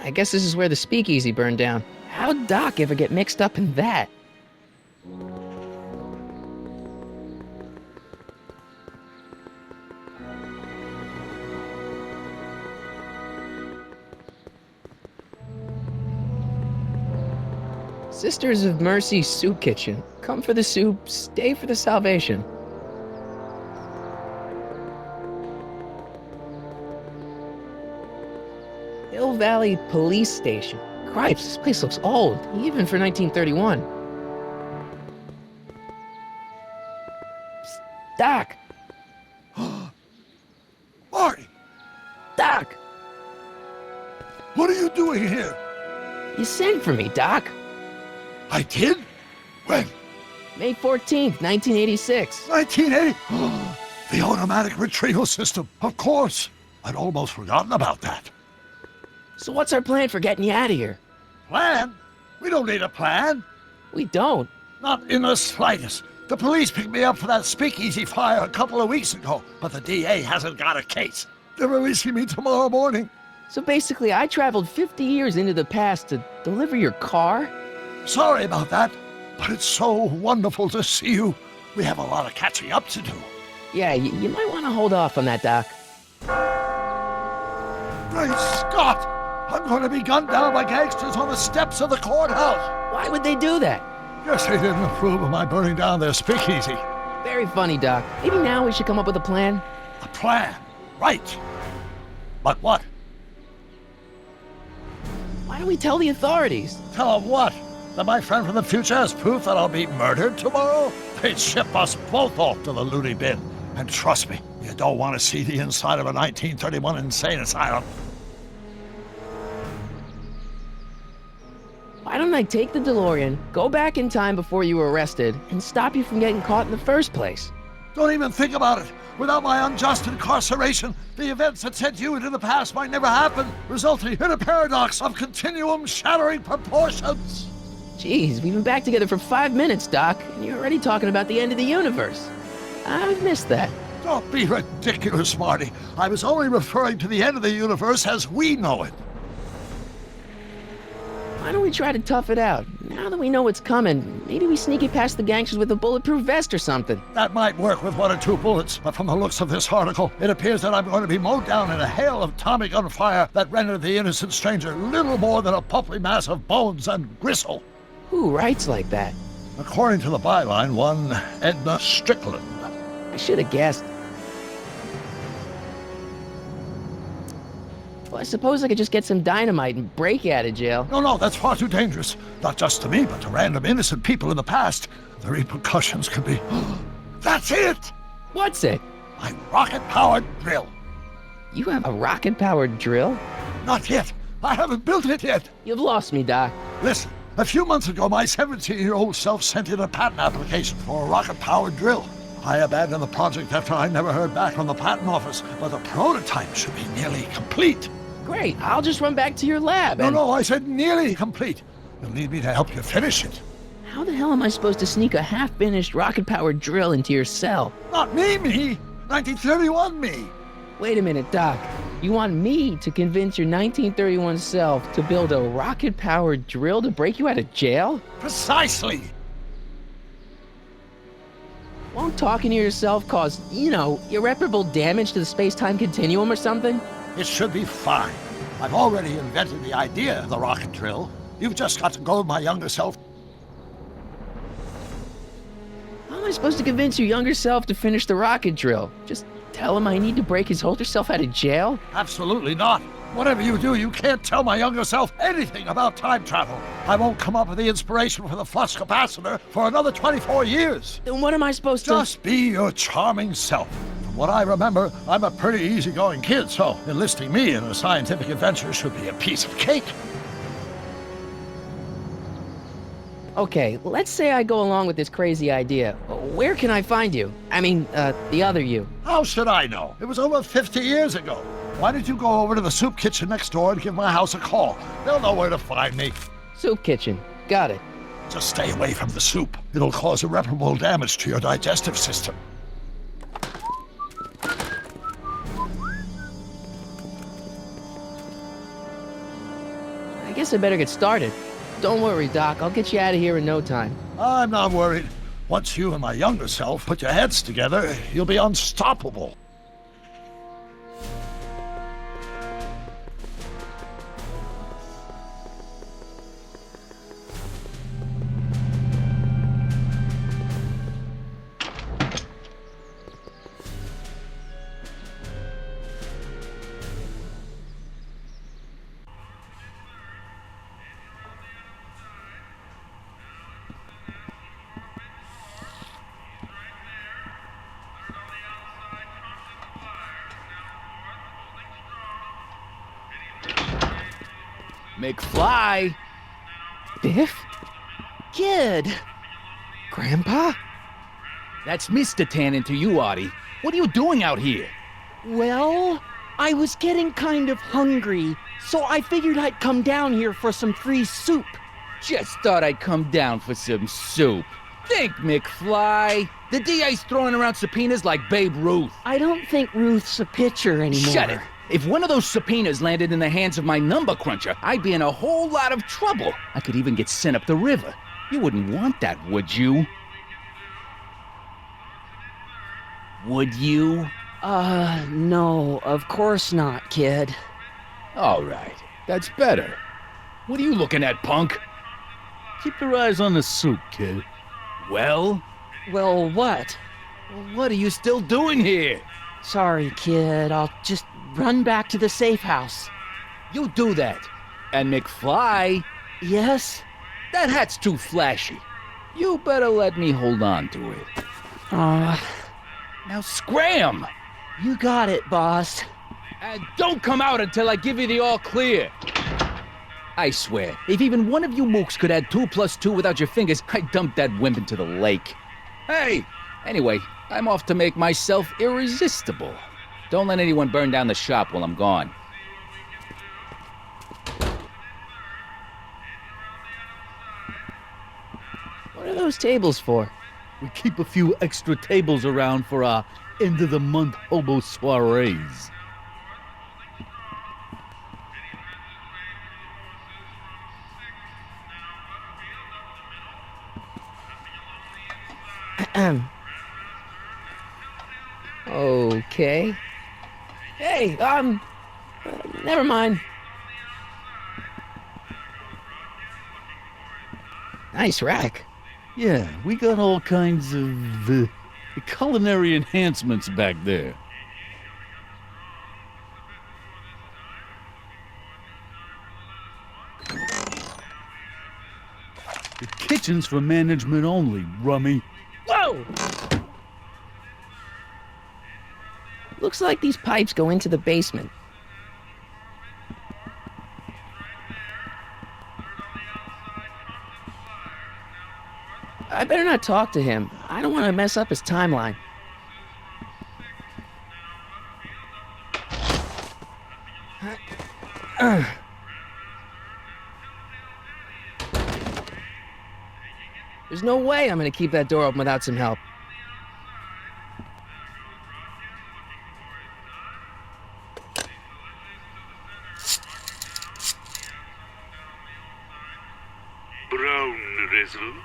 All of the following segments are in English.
I guess this is where the speakeasy burned down. How'd Doc ever get mixed up in that? Sisters of Mercy Soup Kitchen. Come for the soup, stay for the salvation. Hill Valley Police Station. Cripes, this place looks old, even for 1931. Psst, Doc! Marty, Doc! what are you doing here? You sent for me, Doc. I did? When? May 14th, 1986. 1980? The automatic retrieval system, of course. I'd almost forgotten about that. So what's our plan for getting you out of here? Plan? We don't need a plan. We don't. Not in the slightest. The police picked me up for that speakeasy fire a couple of weeks ago, but the DA hasn't got a case. They're releasing me tomorrow morning. So basically, I traveled 50 years into the past to deliver your car? Sorry about that, but it's so wonderful to see you. We have a lot of catching up to do. Yeah, you might want to hold off on that, Doc. Great Scott! I'm going to be gunned down by gangsters on the steps of the courthouse. Why would they do that? Guess they didn't approve of my burning down their speakeasy. Very funny, Doc. Maybe now we should come up with a plan? A plan, right. But what? Why don't we tell the authorities? Tell them what? That my friend from the future has proof that I'll be murdered tomorrow? They'd ship us both off to the loony bin. And trust me, you don't want to see the inside of a 1931 insane asylum. Why don't I take the DeLorean, go back in time before you were arrested, and stop you from getting caught in the first place? Don't even think about it. Without my unjust incarceration, the events that sent you into the past might never happen, resulting in a paradox of continuum-shattering proportions. Jeez, we've been back together for 5 minutes, Doc, and you're already talking about the end of the universe. I've missed that. Don't be ridiculous, Marty. I was only referring to the end of the universe as we know it. Why don't we try to tough it out? Now that we know what's coming, maybe we sneak it past the gangsters with a bulletproof vest or something. That might work with 1 or 2 bullets, but from the looks of this article, it appears that I'm going to be mowed down in a hail of Tommy gun fire that rendered the innocent stranger little more than a pulpy mass of bones and gristle. Who writes like that? According to the byline, one Edna Strickland. I should have guessed. Well, I suppose I could just get some dynamite and break you out of jail. No, that's far too dangerous. Not just to me, but to random innocent people in the past. The repercussions could be... That's it! What's it? My rocket-powered drill. You have a rocket-powered drill? Not yet. I haven't built it yet. You've lost me, Doc. Listen, a few months ago, my 17-year-old self sent in a patent application for a rocket-powered drill. I abandoned the project after I never heard back from the patent office, but the prototype should be nearly complete. Great, I'll just run back to your lab and... No, I said nearly complete. You'll need me to help you finish it. How the hell am I supposed to sneak a half-finished rocket-powered drill into your cell? Not me! 1931 me! Wait a minute, Doc. You want me to convince your 1931 self to build a rocket-powered drill to break you out of jail? Precisely! Won't talking to yourself cause, irreparable damage to the space-time continuum or something? It should be fine. I've already invented the idea of the rocket drill. You've just got to goad my younger self. How am I supposed to convince your younger self to finish the rocket drill? Just tell him I need to break his older self out of jail? Absolutely not. Whatever you do, you can't tell my younger self anything about time travel. I won't come up with the inspiration for the flux capacitor for another 24 years. Then what am I supposed to... Just be your charming self. From what I remember, I'm a pretty easygoing kid, so enlisting me in a scientific adventure should be a piece of cake. Okay, let's say I go along with this crazy idea. Where can I find you? I mean, the other you. How should I know? It was over 50 years ago. Why don't you go over to the soup kitchen next door and give my house a call? They'll know where to find me. Soup kitchen. Got it. Just stay away from the soup. It'll cause irreparable damage to your digestive system. I guess I better get started. Don't worry, Doc. I'll get you out of here in no time. I'm not worried. Once you and my younger self put your heads together, you'll be unstoppable. McFly! Biff? Kid! Grandpa? That's Mr. Tannen to you, Artie. What are you doing out here? Well, I was getting kind of hungry, so I figured I'd come down here for some free soup. Just thought I'd come down for some soup. Think, McFly. The DA's throwing around subpoenas like Babe Ruth. I don't think Ruth's a pitcher anymore. Shut it! If one of those subpoenas landed in the hands of my number cruncher, I'd be in a whole lot of trouble. I could even get sent up the river. You wouldn't want that, would you? Would you? No, of course not, kid. All right, that's better. What are you looking at, punk? Keep your eyes on the soup, kid. Well, Well, what? what are you still doing here? Sorry, kid. I'll just run back to the safe house. You do that. And McFly, Yes? that hat's too flashy. You better let me hold on to it. Now scram! You got it, boss. And don't come out until I give you the all clear. I swear, if even one of you mooks could add 2 + 2 without your fingers, I'd dump that wimp into the lake. Hey! Anyway, I'm off to make myself irresistible. Don't let anyone burn down the shop while I'm gone. What are those tables for? We keep a few extra tables around for our end-of-the-month hobo soirees. Okay. Hey, never mind. Nice rack. Yeah, we got all kinds of culinary enhancements back there. The kitchen's for management only, rummy. Whoa! Looks like these pipes go into the basement. I better not talk to him. I don't want to mess up his timeline. There's no way I'm going to keep that door open without some help. Brown residence?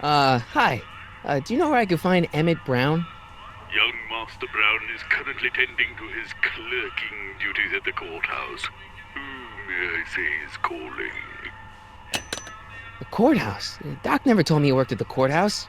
Hi. Do you know where I could find Emmett Brown? Young Master Brown is currently tending to his clerking duties at the courthouse. Who may I say is calling? The courthouse? Doc never told me he worked at the courthouse.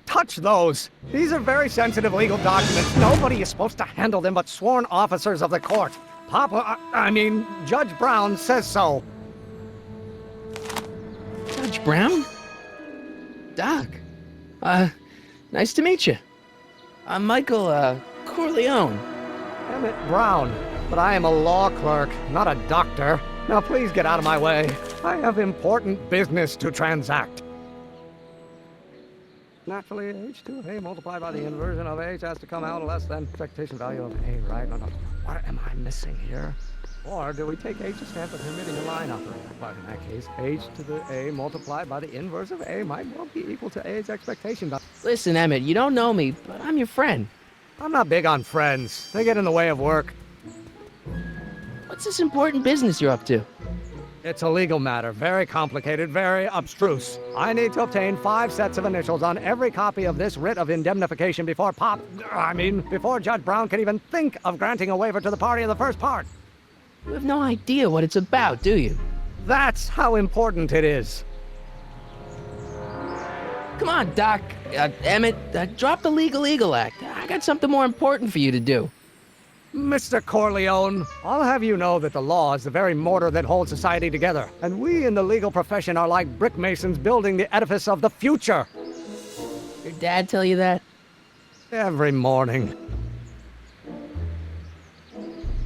Touch those. These are very sensitive legal documents. Nobody is supposed to handle them but sworn officers of the court. Papa, I mean, Judge Brown says so. Judge Brown? Doc. Nice to meet you. I'm Michael, Corleone. Emmett Brown, but I am a law clerk, not a doctor. Now please get out of my way. I have important business to transact. Naturally, h to the a multiplied by the inversion of h has to come out less than expectation value of a, right? No. What am I missing here? Or do we take h to stand for the emitting line operator? But in that case, h to the a multiplied by the inverse of a might well be equal to a's expectation value. Listen, Emmett, you don't know me, but I'm your friend. I'm not big on friends. They get in the way of work. What's this important business you're up to? It's a legal matter, very complicated, very abstruse. I need to obtain 5 sets of initials on every copy of this writ of indemnification before before Judge Brown can even think of granting a waiver to the party in the first part. You have no idea what it's about, do you? That's how important it is. Come on, Doc. Emmett, drop the Legal Eagle Act. I got something more important for you to do. Mr. Corleone, I'll have you know that the law is the very mortar that holds society together, and we in the legal profession are like brick masons building the edifice of the future. Your dad tell you that? Every morning.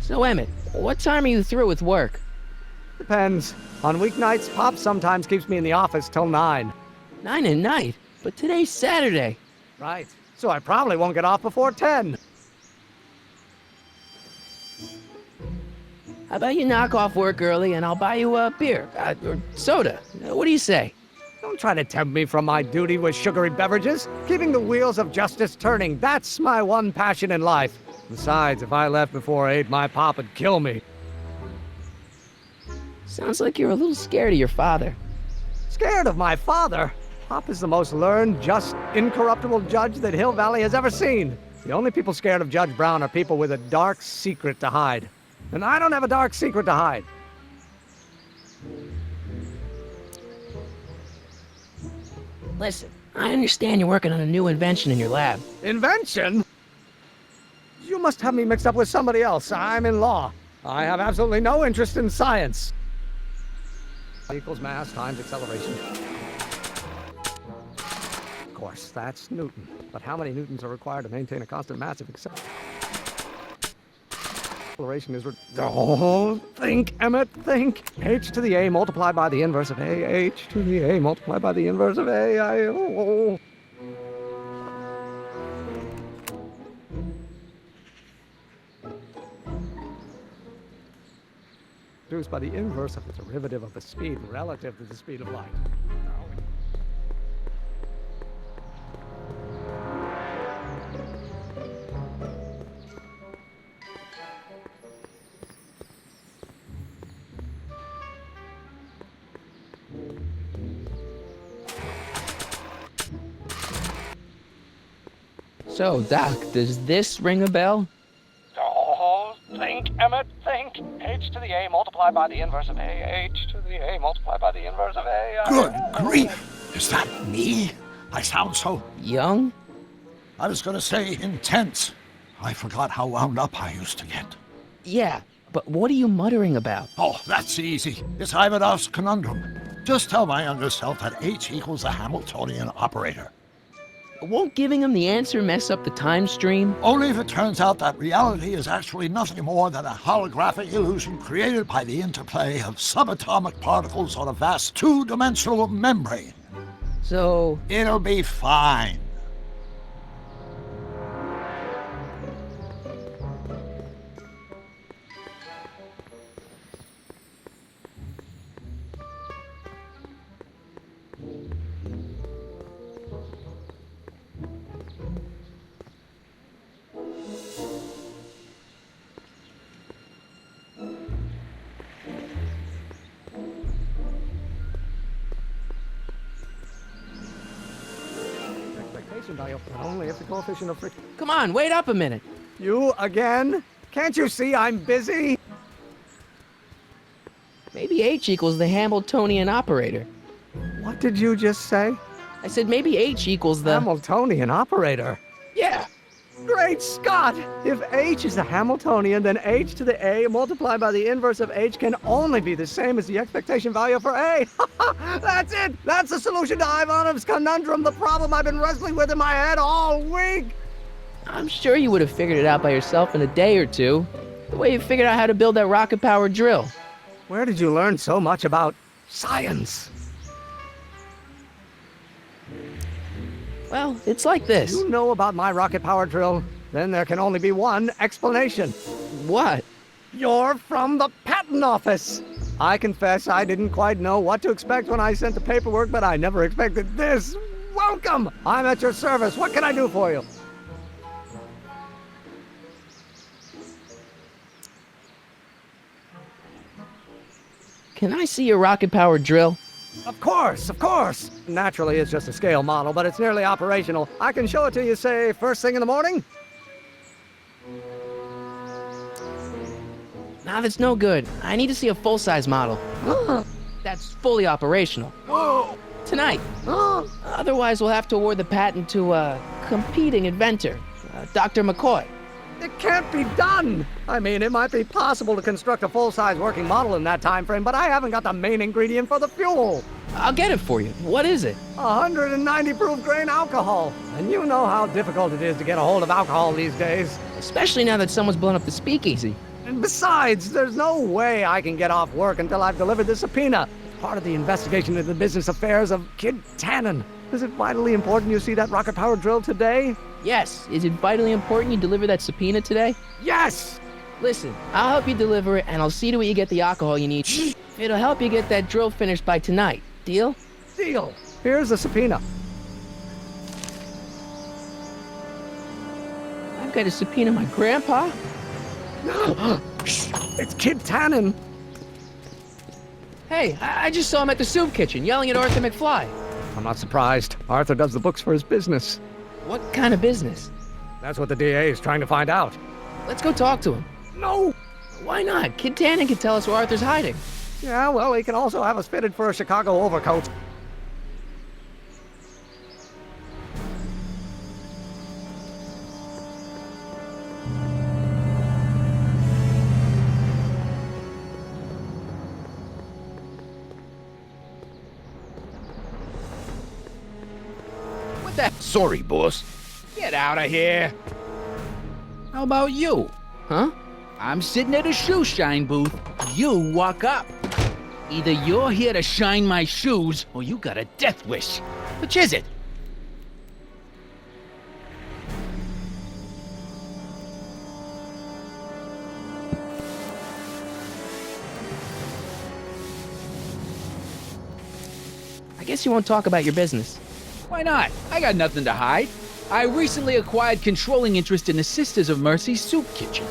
So, Emmett, what time are you through with work? Depends. On weeknights, Pop sometimes keeps me in the office till 9. 9 at night? But today's Saturday. Right. So I probably won't get off before 10. How about you knock off work early and I'll buy you a beer or soda? What do you say? Don't try to tempt me from my duty with sugary beverages. Keeping the wheels of justice turning, that's my one passion in life. Besides, if I left before 8, my pop would kill me. Sounds like you're a little scared of your father. Scared of my father? Pop is the most learned, just, incorruptible judge that Hill Valley has ever seen. The only people scared of Judge Brown are people with a dark secret to hide. And I don't have a dark secret to hide. Listen, I understand you're working on a new invention in your lab. Invention? You must have me mixed up with somebody else. I'm in law. I have absolutely no interest in science. Equals mass times acceleration. Of course, that's Newton. But how many newtons are required to maintain a constant mass of acceleration is... Oh, think, Emmett, think. H to the a multiplied by the inverse of a. H to the a multiplied by the inverse of a. Produced by the inverse of the derivative of the speed relative to the speed of light. So, Doc, does this ring a bell? Oh, think, Emmett, think. H to the a multiplied by the inverse of a. H to the a multiplied by the inverse of a. Good grief! Is that me? I sound so... Young? I was going to say intense. I forgot how wound up I used to get. Yeah, but what are you muttering about? Oh, that's easy. It's Ivanov's conundrum. Just tell my younger self that H equals the Hamiltonian operator. Won't giving him the answer mess up the time stream? Only if it turns out that reality is actually nothing more than a holographic illusion created by the interplay of subatomic particles on a vast two-dimensional membrane. So... It'll be fine. Value, but only if the coefficient of friction... Come on, wait up a minute. You again? Can't you see I'm busy? Maybe H equals the Hamiltonian operator. What did you just say? I said maybe H equals the... Hamiltonian operator? Yeah. Great Scott! If h is a Hamiltonian, then h to the a multiplied by the inverse of h can only be the same as the expectation value for a. That's it! That's the solution to Ivanov's conundrum, the problem I've been wrestling with in my head all week! I'm sure you would have figured it out by yourself in a day or two. The way you figured out how to build that rocket-powered drill. Where did you learn so much about science? Well, it's like this. You know about my rocket-powered drill? Then there can only be one explanation. What? You're from the patent office. I confess I didn't quite know what to expect when I sent the paperwork, but I never expected this. Welcome! I'm at your service. What can I do for you? Can I see your rocket-powered drill? Of course, of course. Naturally, it's just a scale model, but it's nearly operational. I can show it to you, say, first thing in the morning? Nah, that's no good. I need to see a full-size model. That's fully operational. Tonight. Otherwise, we'll have to award the patent to a competing inventor, Dr. McCoy. It can't be done! I mean, it might be possible to construct a full-size working model in that time frame, but I haven't got the main ingredient for the fuel. I'll get it for you. What is it? 190 proof grain alcohol. And you know how difficult it is to get a hold of alcohol these days. Especially now that someone's blown up the speakeasy. And besides, there's no way I can get off work until I've delivered the subpoena. It's part of the investigation into the business affairs of Kid Tannen. Is it vitally important you see that rocket-powered drill today? Yes. Is it vitally important you deliver that subpoena today? Yes! Listen, I'll help you deliver it, and I'll see to it you get the alcohol you need. It'll help you get that drill finished by tonight. Deal? Deal. Here's the subpoena. I've got to subpoena my grandpa? It's Kid Tannen. Hey, I just saw him at the soup kitchen yelling at Arthur McFly. I'm not surprised. Arthur does the books for his business. What kind of business? That's what the DA is trying to find out. Let's go talk to him. No! Why not? Kid Tannen can tell us where Arthur's hiding. Yeah, well, he can also have us fitted for a Chicago overcoat. What the? Sorry, boss. Get out of here. How about you? Huh? I'm sitting at a shoe shine booth. You walk up. Either you're here to shine my shoes, or you got a death wish. Which is it? I guess you won't talk about your business. Why not? I got nothing to hide. I recently acquired controlling interest in the Sisters of Mercy soup kitchen.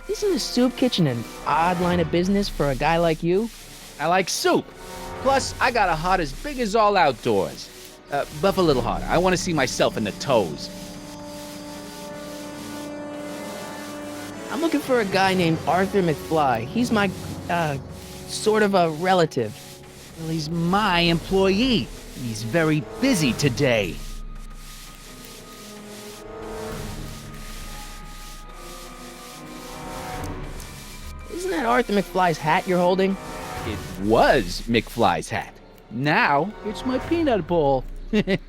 Isn't a soup kitchen an odd line of business for a guy like you? I like soup. Plus, I got a heart as big as all outdoors. Buff a little harder. I want to see myself in the toes. I'm looking for a guy named Arthur McFly. He's my, sort of a relative. Well, he's my employee. He's very busy today. Isn't that Arthur McFly's hat you're holding? It was McFly's hat. Now, it's my peanut ball. Could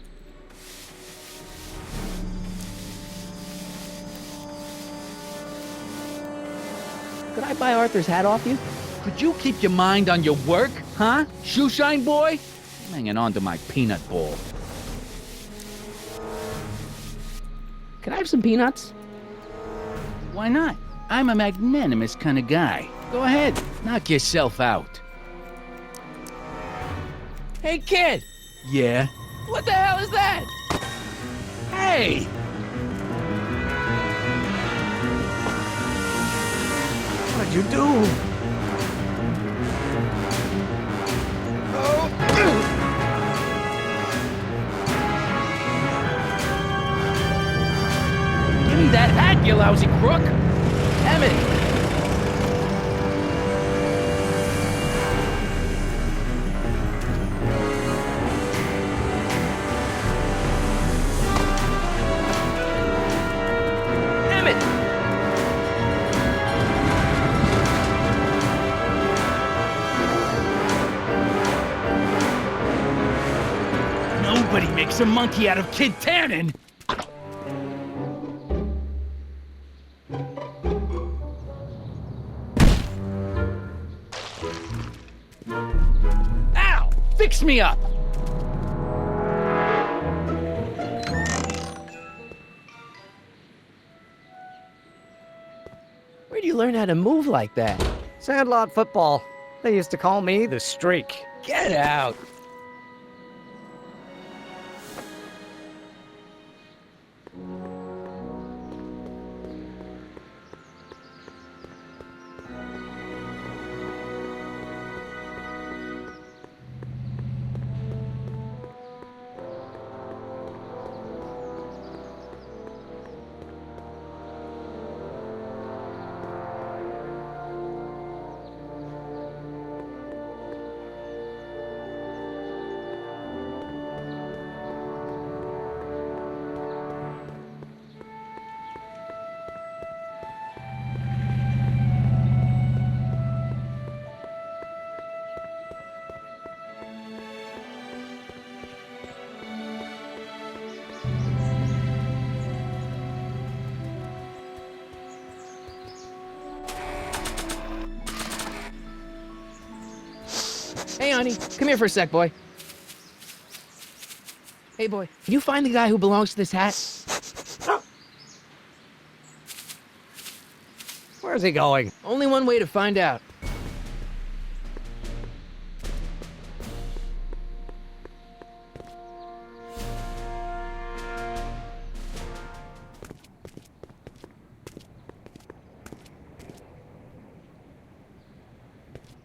I buy Arthur's hat off you? Could you keep your mind on your work, huh? Shoeshine boy? I'm hanging on to my peanut ball. Can I have some peanuts? Why not? I'm a magnanimous kind of guy. Go ahead, knock yourself out. Hey, kid! Yeah? What the hell is that? Hey! What did you do? Give me that hat, you lousy crook! Emmett! Nobody makes a monkey out of Kid Tannen! Ow! Fix me up! Where do you learn how to move like that? Sandlot football. They used to call me the Streak. Get out! Hey, honey, come here for a sec, boy. Hey, boy, can you find the guy who belongs to this hat? Where's he going? Only one way to find out.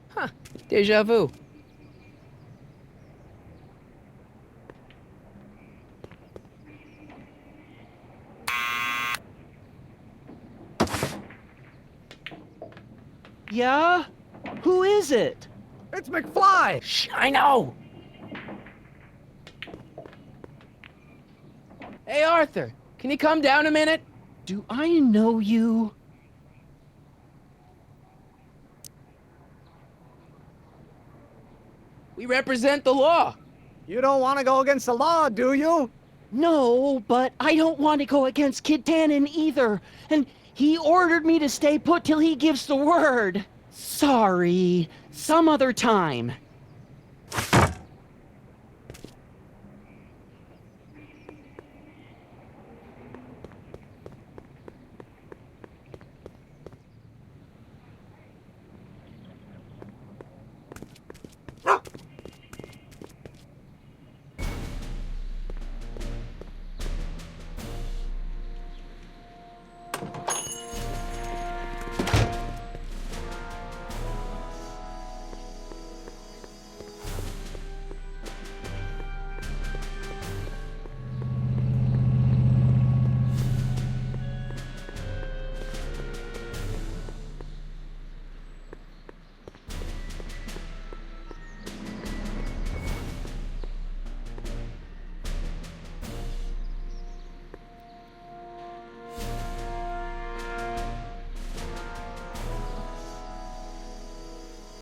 Huh, deja vu. Yeah? Who is it? It's McFly! Shh, I know! Hey, Arthur, can you come down a minute? Do I know you? We represent the law. You don't want to go against the law, do you? No, but I don't want to go against Kid Tannen either. And he ordered me to stay put till he gives the word. Sorry. Some other time.